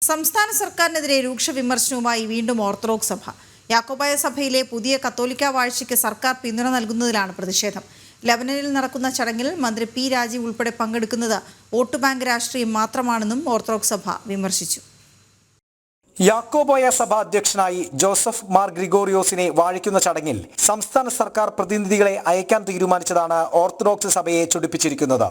സംസ്ഥാന സർക്കാരിനെതിരെ രൂക്ഷ വിമർശനവുമായി വീണ്ടും ഓർത്തഡോക്സ് സഭ. യാക്കോബായ സഭയിലെ പുതിയ കത്തോലിക്ക വാഴ്ചയ്ക്ക് സർക്കാർ പിന്തുണ നൽകുന്നതിലാണ് പ്രതിഷേധം. ലബനനിൽ നടക്കുന്ന ചടങ്ങിൽ മന്ത്രി പി രാജീവ് ഉൾപ്പെടെ പങ്കെടുക്കുന്നത് വോട്ട് ബാങ്ക് രാഷ്ട്രീയം മാത്രമാണെന്നും ഓർത്തഡോക്സ് സഭ വിമർശിച്ചു. യാക്കോബായ സഭ അധ്യക്ഷനായി ജോസഫ് മാർ ഗ്രിഗോറിയോസിനെ വാഴിക്കുന്ന ചടങ്ങിൽ സംസ്ഥാന സർക്കാർ പ്രതിനിധികളെ അയക്കാൻ തീരുമാനിച്ചതാണ് ഓർത്തഡോക്സ് സഭയെ ചൊടിപ്പിച്ചിരിക്കുന്നത്.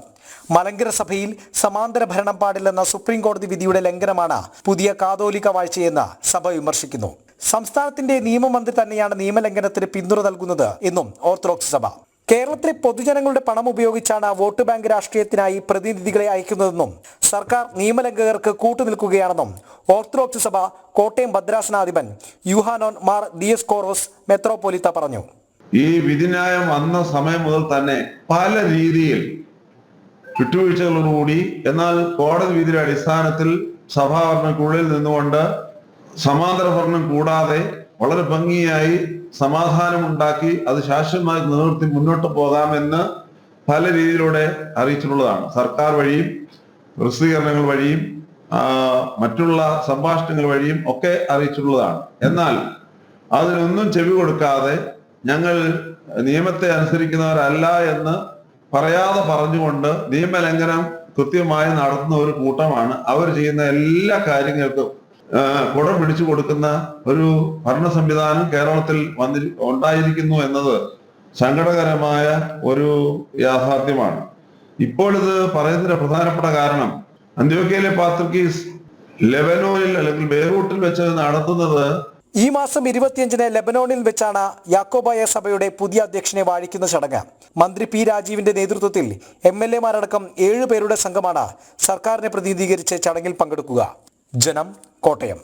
മലങ്കര സഭയിൽ സമാന്തര ഭരണം പാടില്ലെന്ന സുപ്രീം കോടതി വിധിയുടെ ലംഘനമാണ് പുതിയ കാതോലിക്ക വാഴ്ചയെന്ന് സഭ വിമർശിക്കുന്നു. സംസ്ഥാനത്തിന്റെ നിയമമന്ത്രി തന്നെയാണ് നിയമലംഘനത്തിന് പിന്തുണ നൽകുന്നത് എന്നും ഓർത്തഡോക്സ് സഭ. കേരളത്തിലെ പൊതുജനങ്ങളുടെ പണം ഉപയോഗിച്ചാണ് വോട്ട് ബാങ്ക് രാഷ്ട്രീയത്തിനായി പ്രതിനിധികളെ അയക്കുന്നതെന്നും സർക്കാർ നിയമലംഘകർക്ക് കൂട്ടുനിൽക്കുകയാണെന്നും ഓർത്തഡോക്സ് സഭ കോട്ടയം ഭദ്രാസനാധിപൻ യൂഹാനോൻ മാർ ദിയസ്കോറോസ് മെത്രോപൊലിത്ത പറഞ്ഞു. ഈ വിധിന്യായം വന്ന സമയം മുതൽ തന്നെ പല രീതിയിൽ വിട്ടുവീഴ്ചകളോടുകൂടി, എന്നാൽ കോടതി വിധിയുടെ അടിസ്ഥാനത്തിൽ സഭാഭരണക്കുള്ളിൽ നിന്നുകൊണ്ട് സമാന്തര ഭരണം കൂടാതെ വളരെ ഭംഗിയായി സമാധാനമുണ്ടാക്കി അത് ശാശ്വതമായി നിലനിർത്തി മുന്നോട്ട് പോകാമെന്ന് പല രീതിയിലൂടെ അറിയിച്ചിട്ടുള്ളതാണ്. സർക്കാർ വഴിയും പ്രസിദ്ധീകരണങ്ങൾ വഴിയും മറ്റുള്ള സംഭാഷണങ്ങൾ വഴിയും ഒക്കെ അറിയിച്ചിട്ടുള്ളതാണ്. എന്നാൽ അതിനൊന്നും ചെവി കൊടുക്കാതെ ഞങ്ങൾ നിയമത്തെ അനുസരിക്കുന്നവരല്ല എന്ന് പറയാതെ പറഞ്ഞുകൊണ്ട് നിയമലംഘനം കൃത്യമായി നടത്തുന്ന ഒരു കൂട്ടമാണ്. അവർ ചെയ്യുന്ന എല്ലാ കാര്യങ്ങൾക്കും കുടം പിടിച്ചു കൊടുക്കുന്ന ഒരു ഭരണ സംവിധാനം കേരളത്തിൽ ഉണ്ടായിരിക്കുന്നു എന്നത് സങ്കടകരമായ ഒരു യാഥാർത്ഥ്യമാണ്. ഇപ്പോൾ ഇത് പറയുന്നതിന്റെ പ്രധാനപ്പെട്ട കാരണം അന്ത്യോക്യയിലെ പാത്രിക്കീസ് ലെബനോനിൽ അല്ലെങ്കിൽ ബെയ്റൂട്ടിൽ വെച്ച് നടത്തുന്നത് ഈ മാസം 25-ന് ലെബനോണിൽ വെച്ചാണ് യാക്കോബായ സഭയുടെ പുതിയ അധ്യക്ഷനെ വാഴിക്കുന്ന ചടങ്ങ്. മന്ത്രി പി രാജീവിന്റെ നേതൃത്വത്തിൽ MLA-മാരടക്കം 7 പേരുടെ സംഘമാണ് സർക്കാരിനെ പ്രതിനിധീകരിച്ച് ചടങ്ങിൽ പങ്കെടുക്കുക. ജനം, കോട്ടയം.